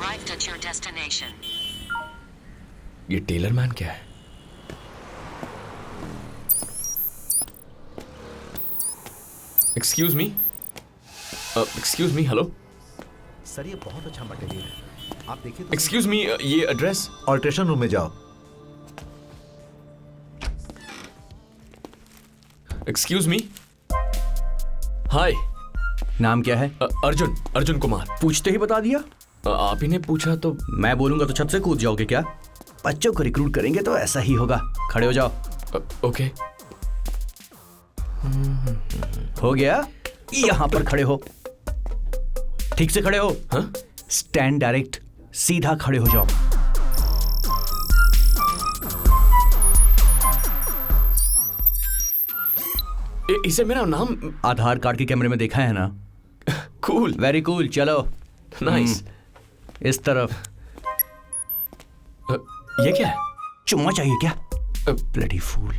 arrived at your destination. ये Taylor man क्या है? Excuse me, hello. सर ये बहुत अच्छा मटेरियल है, आप देखिए तो। एक्सक्यूज मी, ये एड्रेस। ऑल्ट्रेशन रूम में जाओ। एक्सक्यूज मी, हाय। नाम क्या है? अर्जुन कुमार। पूछते ही बता दिया। आप ही ने पूछा तो। मैं बोलूंगा तो छत से कूद जाओगे क्या? बच्चों को रिक्रूट करेंगे तो ऐसा ही होगा। खड़े हो जाओ। ओके। हो गया? यहाँ पर खड़े हो। ठीक से खड़े हो। हाँ? स्टैंड डायरेक्ट, सीधा खड़े हो जाओ। इसे मेरा नाम आधार कार्ड के कैमरे में देखा है ना? Cool, very cool. चलो। नाइस। इस तरफ। ये क्या है? चुम्मा चाहिए क्या? Bloody fool.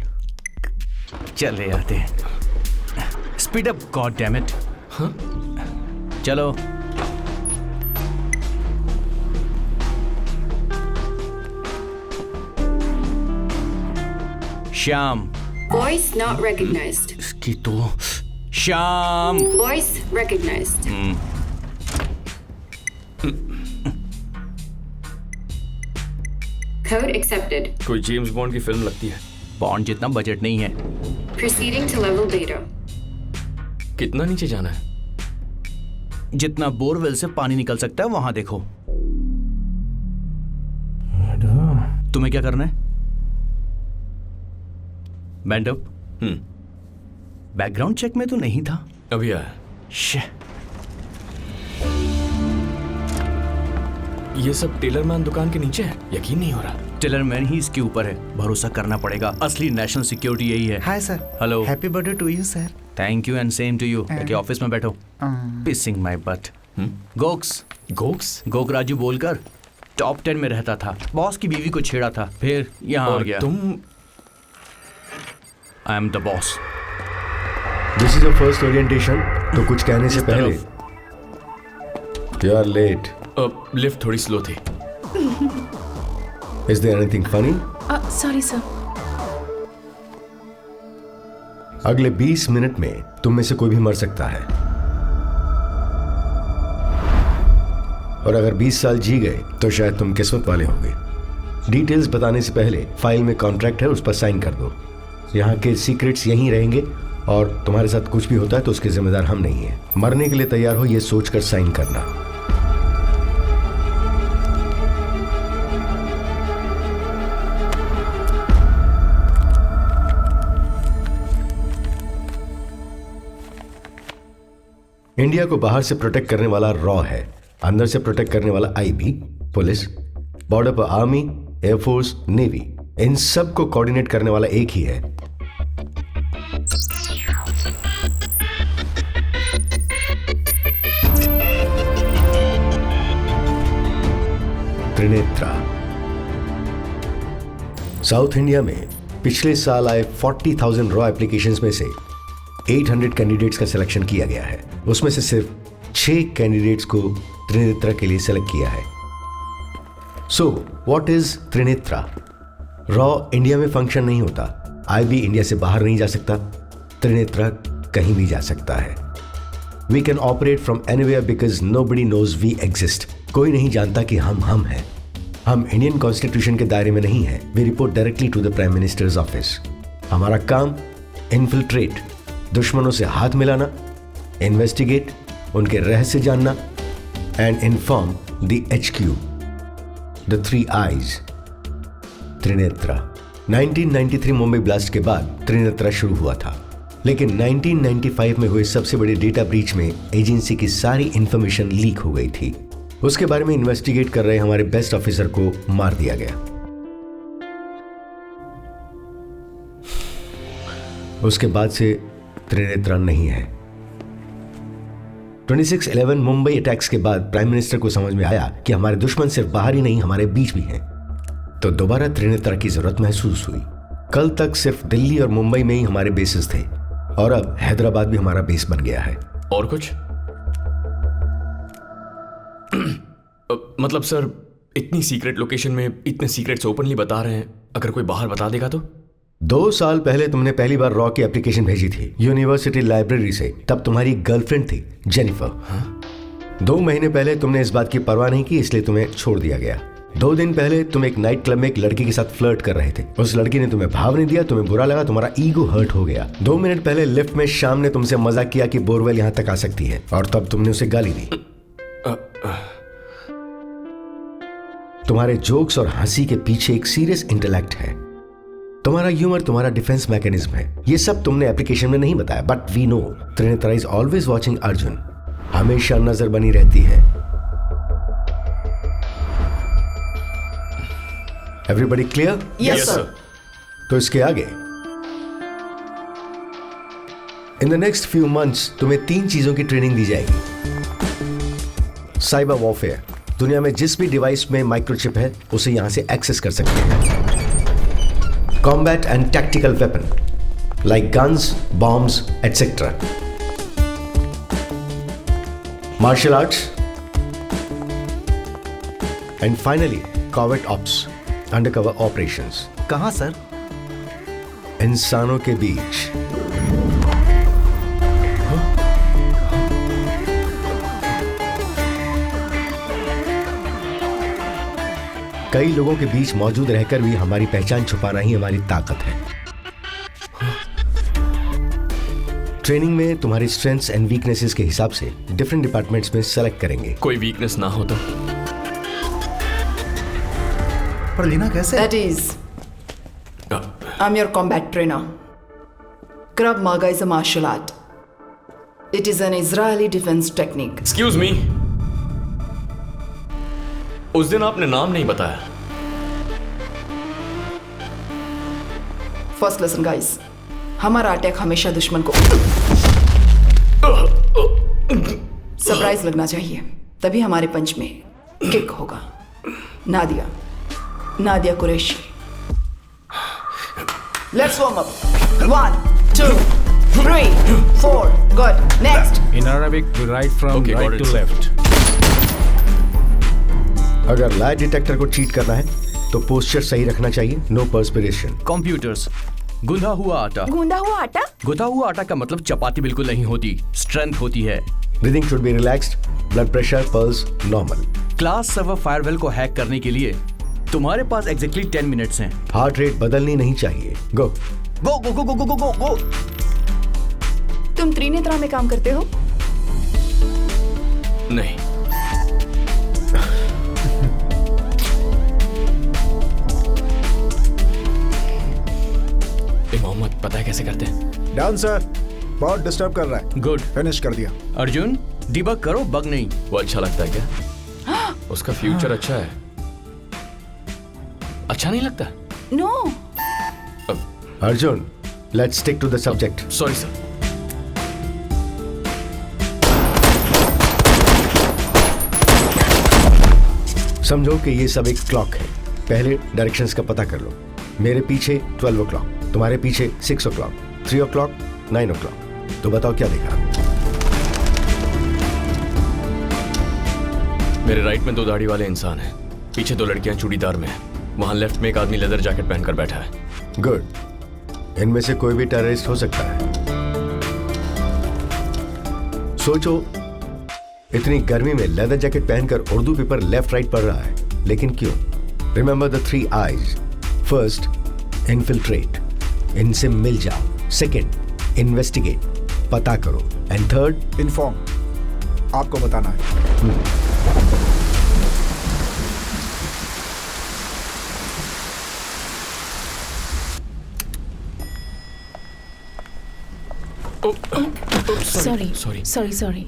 चले आते हैं। Speed up, god damn it. हाँ? चलो। श्याम। Voice not recognized. इसकी तो Shyam. Voice recognized. Code accepted. कोई जेम्स बॉन्ड की फिल्म लगती है। बॉन्ड जितना बजट नहीं है। Proceeding to level beta. कितना नीचे जाना है? जितना बोरवेल से पानी निकल सकता है वहां देखो। तुम्हें क्या करना है? Band up. बैकग्राउंड चेक में तो नहीं था। अभी आया। ये सब टेलरमैन दुकान के नीचे है? यकीन नहीं हो रहा। टेलरमैन ही इसके ऊपर है, भरोसा करना पड़ेगा। असली नेशनल सिक्योरिटी यही है। Hi sir. Hello. Happy birthday to you sir. Thank you and same to you. जाके ऑफिस में बैठो। Pissing my butt. गोक्स राजू बोलकर टॉप 10 में रहता था। बॉस की बीवी को छेड़ा था, फिर यहाँ आ गया। तुम? I am the boss. This is your first orientation, तो कुछ कहने से पहले यू आर लेट। लिफ्ट थोड़ी स्लो थी। Is there anything funny? Sorry sir. अगले 20 मिनट में तुम में से कोई भी मर सकता है, और अगर 20 साल जी गए तो शायद तुम किस्मत वाले होगे। डिटेल्स बताने से पहले फाइल में कॉन्ट्रैक्ट है, उस पर साइन कर दो। यहाँ के सीक्रेट्स यहीं रहेंगे, और तुम्हारे साथ कुछ भी होता है तो उसके जिम्मेदार हम नहीं हैं। मरने के लिए तैयार हो, ये सोचकर साइन करना। इंडिया को बाहर से प्रोटेक्ट करने वाला रॉ है, अंदर से प्रोटेक्ट करने वाला आईबी, पुलिस, बॉर्डर पर आर्मी, एयरफोर्स, नेवी, इन सब को कोऑर्डिनेट करने वाला एक ही है। त्रिनेत्रा। साउथ इंडिया में पिछले साल आए 40,000 रॉ एप्लीकेशंस में से 800 कैंडिडेट्स का सिलेक्शन किया गया है। उसमें से सिर्फ 6 कैंडिडेट्स को त्रिनेत्रा के लिए सेलेक्ट किया है। So what is Trinetra? Raw India में फंक्शन नहीं होता, आईबी इंडिया से बाहर नहीं जा सकता, त्रिनेत्रा कहीं भी जा सकता है। We can operate from anywhere because nobody knows we exist. कोई नहीं जानता कि हम हैं। हम इंडियन कॉन्स्टिट्यूशन के दायरे में नहीं हैं। We report directly to the prime minister's office. हमारा काम इन्फिल्ट्रेट, दुश्मनों से हाथ मिलाना, इन्वेस्टिगेट, उनके रहस्य जानना, and inform the HQ, the 3 eyes. Trinetra. 1993 Mumbai blast के बाद त्रिनेत्रा शुरू हुआ था, लेकिन 1995 में हुए सबसे बड़े डेटा ब्रीच में एजेंसी की सारी इंफॉर्मेशन लीक हो गई थी। उसके बारे में इन्वेस्टिगेट कर रहे हमारे बेस्ट ऑफिसर को मार दिया गया। उसके बाद से त्रिनेत्रा नहीं है। 26/11 मुंबई अटैक्स के बाद प्राइम मिनिस्टर को समझ में आया कि हमारे दुश्मन सिर्फ बाहर ही नहीं हमारे बीच भी हैं, तो दोबारा त्रिनेत्रा की जरूरत महसूस हुई। कल तक सिर्फ दिल्ली और मुंबई में ही हमारे बेसेस थे, और अब हैदराबाद भी हमारा बेस बन गया है। और कुछ? मतलब सर, इतनी सीक्रेट लोकेशन में इतने सीक्रेट्स ओपनली बता रहे हैं, अगर कोई बाहर बता देगा तो? 2 साल पहले तुमने पहली बार रॉ की एप्लीकेशन भेजी थी यूनिवर्सिटी लाइब्रेरी से। तब तुम्हारी गर्लफ्रेंड थी जेनिफर। हाँ? 2 महीने पहले तुमने इस बात की परवाह नहीं की, इसलिए तुम्हें छोड़ दिया गया। 2 दिन पहले तुम एक नाइट क्लब में एक लड़की के साथ फ्लर्ट कर रहे थे। उस लड़की ने तुम्हें भाव नहीं दिया, तुम्हें बुरा लगा, तुम्हारा ईगो हर्ट हो गया। 2 मिनट पहले लिफ्ट में शाम ने तुमसे मजाक किया कि बोरवेल यहाँ तक आ सकती है, और तब तुमने उसे गाली दी। तुम्हारे जोक्स और हंसी के पीछे एक सीरियस इंटेलेक्ट है। तुम्हारा ह्यूमर तुम्हारा डिफेंस मैकेनिज्म है। ये सब तुमने एप्लीकेशन में नहीं बताया, but we know Trinetra is always watching Arjun. हमेशा नजर बनी रहती है। Everybody clear? Yes sir. तो इसके आगे in the next few months तुम्हें 3 चीजों की ट्रेनिंग दी जाएगी। साइबर वॉरफेयर, दुनिया में जिस भी डिवाइस में माइक्रोचिप है उसे यहां से एक्सेस कर सकते हैं। Combat and tactical weapon like guns, bombs etcetera. Martial arts and finally covert ops, undercover operations. कहाँ सर? इंसानों के बीच। कई लोगों के बीच मौजूद रहकर भी हमारी पहचान छुपाना ही हमारी ताकत है। ट्रेनिंग में तुम्हारी स्ट्रेंथ्स एंड वीकनेसेस के हिसाब से डिफरेंट डिपार्टमेंट्स में सेलेक्ट करेंगे। कोई वीकनेस ना हो तो? पर लीना कैसे? That is, I'm your combat trainer. Krav Maga is a martial art. It is an Israeli defense technique. Excuse me, उस दिन आपने नाम नहीं बताया। First lesson, guys. हमारा अटैक हमेशा दुश्मन को सरप्राइज लगना चाहिए, तभी हमारे पंच में किक होगा। Nadia Qureshi. Let's warm up. 1, 2, 3, 4. Good. Next. In Arabic, we write from Okay, got right it, to sir. left. अगर लाई डिटेक्टर को चीट करना है तो पोस्चर सही रखना चाहिए। No perspiration. कंप्यूटर्स, गूंधा हुआ आटा। गूंदा हुआ आटा? गुथा हुआ आटा का मतलब चपाती बिल्कुल नहीं होती, स्ट्रेंथ होती है। Breathing should be relaxed, blood pressure, pulse normal. Class server firewall को हैक करने के लिए तुम्हारे पास एग्जैक्टली 10 मिनट्स हैं। हार्ट रेट बदलनी नहीं चाहिए। गो गो गो गो गो गो गो गो। तुम त्रिनेत्रा में काम करते हो? नहीं। मोहम्मद, पता है कैसे करते हैं? डाउन सर, बहुत डिस्टर्ब कर रहा है। गुड, फिनिश कर दिया। अर्जुन डिबग करो, बग नहीं। वो अच्छा लगता है क्या? उसका फ्यूचर अच्छा है। अच्छा नहीं लगता? No. Arjun, let's stick to the subject. Sorry sir. समझो कि ये सब एक क्लॉक है। पहले डायरेक्शंस का पता कर लो। मेरे पीछे 12 o'clock, तुम्हारे पीछे 6 o'clock, 3 o'clock, 9 o'clock। तो बताओ क्या देखा? मेरे राइट में 2 दाढ़ी वाले इंसान हैं, पीछे 2 लड़कियां चूड़ीदार में हैं, वहां लेफ्ट में एक आदमी लेदर जैकेट पहनकर बैठा है। गुड। इनमें से कोई भी टेररिस्ट हो सकता है। सोचो, इतनी गर्मी में लेदर जैकेट पहनकर उर्दू पेपर लेफ्ट राइट पढ़ रहा है, लेकिन क्यों? Remember the 3 I's। First, infiltrate, इनसे मिल जाओ। सेकेंड, इन्वेस्टिगेट, पता करो। एंड थर्ड, इन्फॉर्म, आपको बताना है। सॉरी।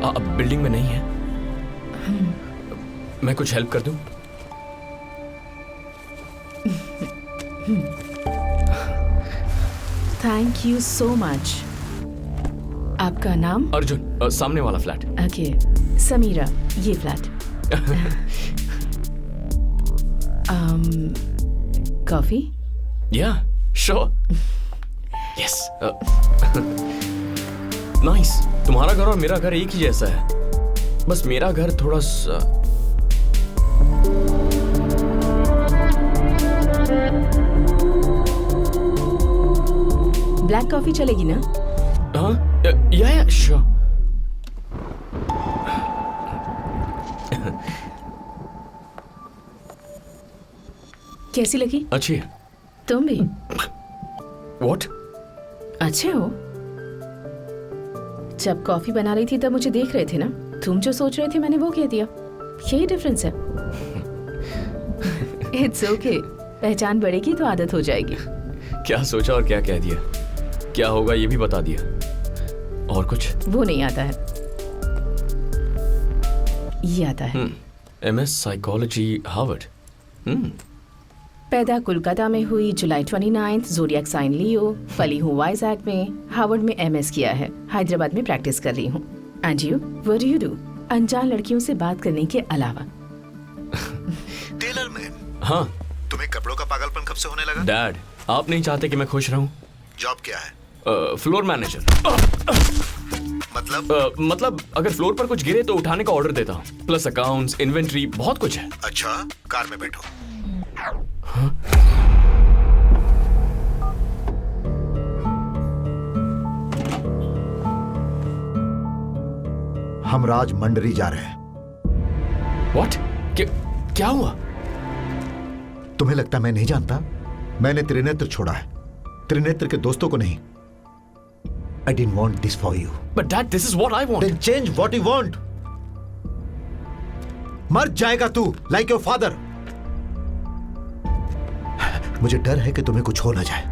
अब बिल्डिंग में नहीं है। मैं कुछ हेल्प कर दूं? Thank you so much. आपका नाम? अर्जुन, सामने वाला फ्लैट। ओके, समीरा, ये flat. Coffee? Yeah, sure. Yes. Nice. तुम्हारा घर और मेरा घर एक ही जैसा है, बस मेरा घर थोड़ा सा ब्लैक कॉफी चलेगी ना? हाँ, या sure. कैसी लगी? अच्छी है. तुम भी What? अच्छे हो. जब कॉफी बना रही थी तब मुझे देख रहे थे ना. तुम जो सोच रहे थे मैंने वो कह दिया. यही डिफरेंस है. It's okay. पहचान बढ़ेगी तो आदत हो जाएगी. क्या सोचा और क्या कह दिया? क्या होगा ये भी बता दिया. और कुछ? वो नहीं आता है, ये आता है. MS psychology Harvard. पैदा कोलकाता में हुई जुलाई 29, ज़ोडिएक साइन लियो. फली हूँ वाइजैक में. हार्वर्ड में MS किया है. हैदराबाद में प्रैक्टिस कर रही हूँ. And you, what do you do? अनजान लड़कियों से बात करने के अलावा. टेलर मैन, हाँ. तुम्हें कपड़ों का पागलपन कब से होने लगा? डैड, आप नहीं चाहते कि मैं खुश रहूं? जॉब क्या है? Floor manager. मतलब अगर फ्लोर पर कुछ गिरे तो उठाने का ऑर्डर देता हूँ. प्लस अकाउंट्स, इन्वेंट्री, बहुत कुछ है. अच्छा, कार में बैठो. हाँ? हम राज मंडरी जा रहे हैं. What? क्या हुआ? तुम्हें लगता मैं नहीं जानता? मैंने त्रिनेत्र छोड़ा है, त्रिनेत्र के दोस्तों को नहीं. I didn't want this for you. But Dad, this is what I want. Then change what you want. मर जाएगा तू, like your father. मुझे डर है कि तुम्हें कुछ हो ना जाए.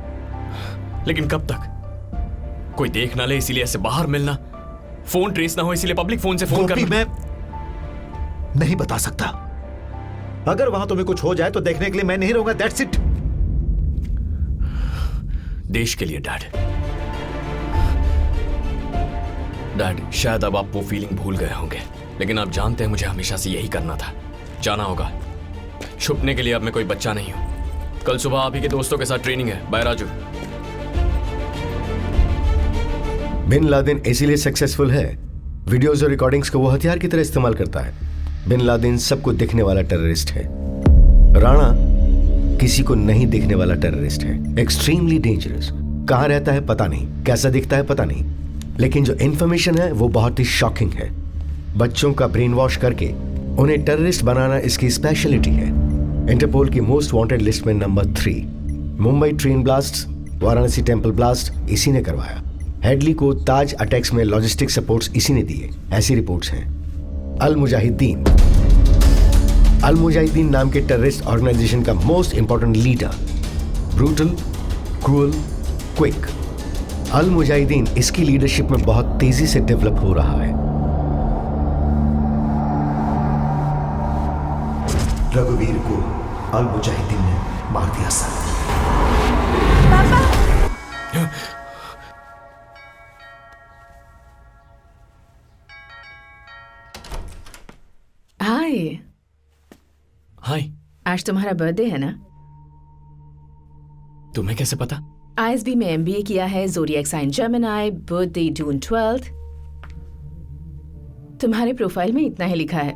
लेकिन कब तक? कोई देख ना ले इसीलिए ऐसे बाहर मिलना, फोन ट्रेस ना हो इसीलिए पब्लिक फोन से फोन करना. मैं नहीं बता सकता. अगर वहां तुम्हें कुछ हो जाए तो देखने के लिए मैं नहीं रहूंगा. That's it. देश के लिए डैड. डैड, शायद अब आप वो फीलिंग भूल गए होंगे, लेकिन आप जानते हैं मुझे हमेशा से यही करना था. जाना होगा. छुपने के लिए अब मैं कोई बच्चा नहीं हूं. कल सुबह आप ही के दोस्तों के साथ ट्रेनिंग है. बाय राजू. बिन लादेन इसीलिए सक्सेसफुल है. वीडियोस और रिकॉर्डिंग्स को वो हथियार की तरह इस्तेमाल करता है. बिन लादेन सबको दिखने वाला टेररिस्ट है. राणा किसी को नहीं दिखने वाला टेररिस्ट है. Extremely dangerous. कहां रहता है पता नहीं, कैसा दिखता है पता नहीं, लेकिन जो इंफॉर्मेशन है वो बहुत ही शॉकिंग है. बच्चों का ब्रेन वॉश करके उन्हें टेररिस्ट बनाना इसकी स्पेशलिटी है. इंटरपोल की मोस्ट वांटेड लिस्ट में number 3. Mumbai train blast, Varanasi temple blast इसी ने करवाया. हेडली को ताज अटैक्स में लॉजिस्टिक सपोर्ट्स इसी ने दिए, ऐसी रिपोर्ट्स हैं. अल मुजाहिदीन नाम के टेररिस्ट ऑर्गेनाइजेशन का most important leader. Brutal, cruel, quick. Al Mujahideen इसकी लीडरशिप में बहुत तेजी से डेवलप हो रहा है. रघुवीर को अल मुजाहिदीन ने मार दिया सर. हाय. हाय. आज तुम्हारा बर्थडे है ना? तुम्हें कैसे पता? ISB में MBA किया है. Zodiac sign Gemini. Birthday June 12. तुम्हारे प्रोफाइल में इतना ही लिखा है,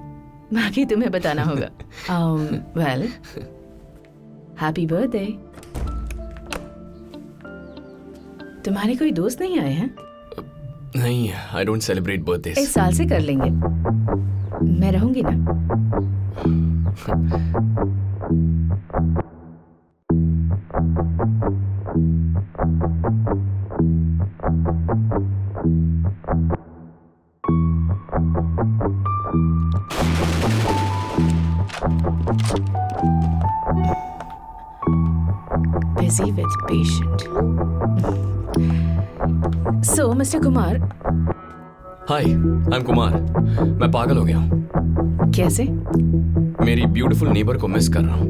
बाकी तुम्हें बताना होगा. Well, happy birthday. तुम्हारे कोई दोस्त नहीं आए हैं? नहीं, आई डोंट सेलिब्रेट बर्थडेज. इस साल से कर लेंगे. मैं रहूंगी ना? Busy with patient. So, Mr. Kumar. Hi, I am Kumar. मैं पागल हो गया हूँ. कैसे? मेरी ब्यूटीफुल नेबर को मिस कर रहा हूँ.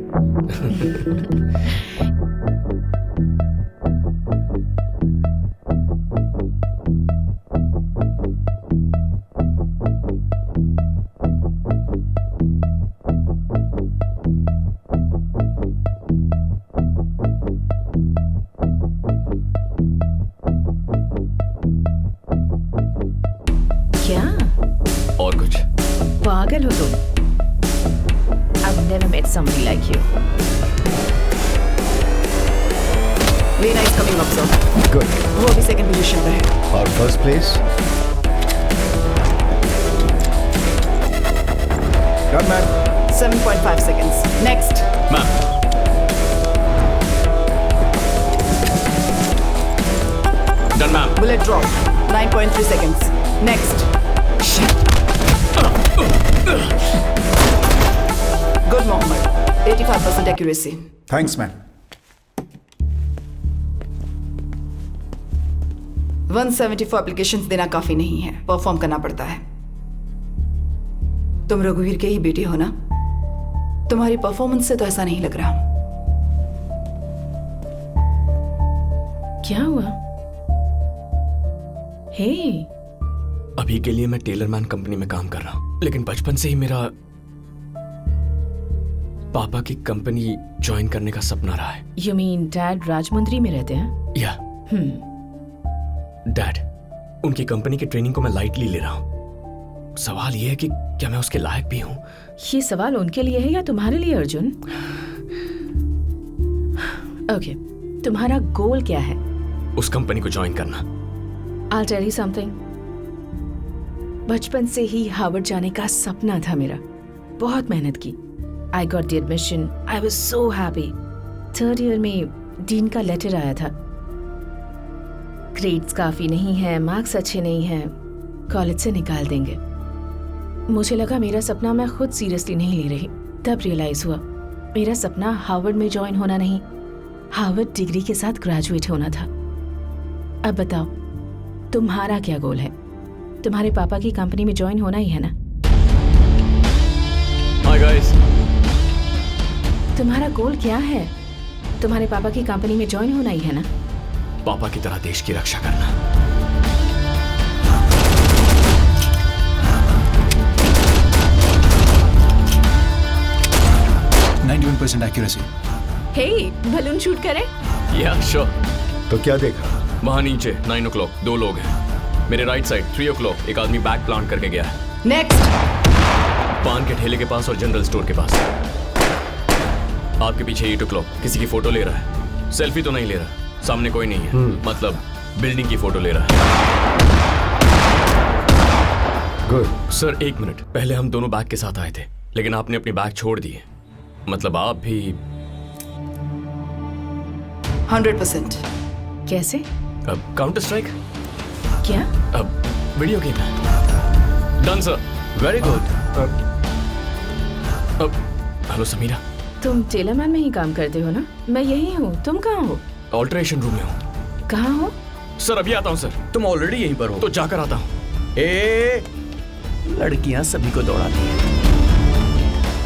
never met somebody like you. Lena is coming up, sir. Good. वो भी सेकंड पोजीशन पर है। और first place? Done, man. 7.5 seconds. Next. Ma'am done ma'am. Bullet drop. 9.3 seconds. Next. Good, Mohammed. 85% accuracy. Thanks, man. 174 applications देना काफी नहीं है, perform करना पड़ता है। तुम रघुवीर के ही बेटे हो ना? तुम्हारी परफॉर्मेंस से तो ऐसा नहीं लग रहा। क्या हुआ? हे, अभी के लिए मैं टेलरमैन कंपनी में काम कर रहा हूँ, लेकिन बचपन से ही मेरा पापा की कंपनी ज्वाइन करने का सपना रहा है। you mean डैड राजमुंद्री में रहते हैं? या डैड, उनकी कंपनी की ट्रेनिंग को मैं लाइटली ले रहा हूँ। सवाल यह है कि क्या मैं उसके लायक भी हूँ? ये सवाल उनके लिए है या तुम्हारे लिए, अर्जुन? ओके, तुम्हारा गोल क्या है? उस कंपनी को ज्वाइन करना। I'll tell you something. बचपन से ही हार्वर्ड जाने का सपना था मेरा। बहुत मेहनत की। I got the admission. I was so happy. Third year में डीन का लेटर आया था। ग्रेड्स काफी नहीं है, मार्क्स अच्छे नहीं हैं, कॉलेज से निकाल देंगे। मुझे लगा मेरा सपना मैं खुद सीरियसली नहीं ले रही। तब रियलाइज हुआ मेरा सपना हार्वर्ड में ज्वाइन होना नहीं, हार्वर्ड डिग्री के साथ ग्रेजुएट होना था। अब बताओ, तुम्हारा क्या गोल है? तुम्हारे पापा की कंपनी में ज्वाइन होना ही है ना? Hi guys. तुम्हारा गोल क्या है? तुम्हारे पापा की कंपनी में ज्वाइन होना ही है ना? पापा की तरह देश की रक्षा करना। एक्यूरेसी। हे, बलून शूट करें? या श्योर। तो क्या देखा? वहां नीचे 9 o'clock 2 लोग हैं। मेरे राइट साइड 3 o'clock एक आदमी बैग प्लांट करके गया है। नेक्स्ट। पान के ठेले के पास और जनरल स्टोर के पास। आपके पीछे 8 o'clock किसी की फोटो ले रहा है। सेल्फी तो नहीं ले रहा, सामने कोई नहीं है, मतलब बिल्डिंग की फोटो ले रहा है। गुड। सर 1 मिनट, पहले हम दोनों बैग के साथ आए थे, लेकिन आपने अपनी बैग छोड़ दिए। मतलब आप भी 100%। कैसे? अब काउंटर स्ट्राइक, क्या? अब वीडियो गेम है। Done sir. Very good. अब हेलो समीरा। तुम टेलरमैन में ही काम करते हो ना? मैं यही हूँ, तुम कहाँ हो? ऑल्टरेशन रूम में हूँ। कहाँ हो? सर अभी आता हूँ सर। तुम ऑलरेडी यहीं पर हो तो जाकर आता हूँ। ए, लड़कियां सभी को दौड़ाती हैं।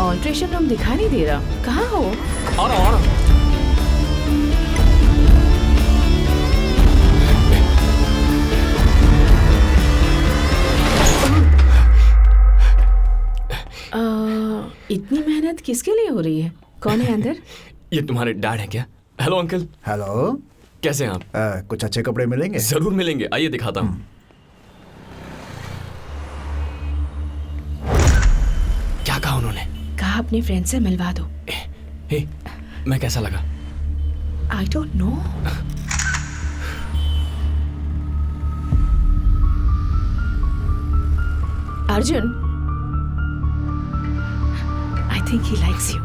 ऑल्ट्रेशन रूम दिखाई नहीं दे रहा, कहाँ हो? आ रहा हूँ। इतनी मेहनत किसके लिए हो रही है? कौन है अंदर? ये तुम्हारे डैड है क्या? Hello uncle. हेलो। कैसे हैं आप? कुछ अच्छे कपड़े मिलेंगे? जरूर मिलेंगे, आइए दिखाता हूँ। क्या कहा उन्होंने? कहा अपने फ्रेंड से मिलवा दो। हे, मैं कैसा लगा? I don't know. Arjun, I think he likes you.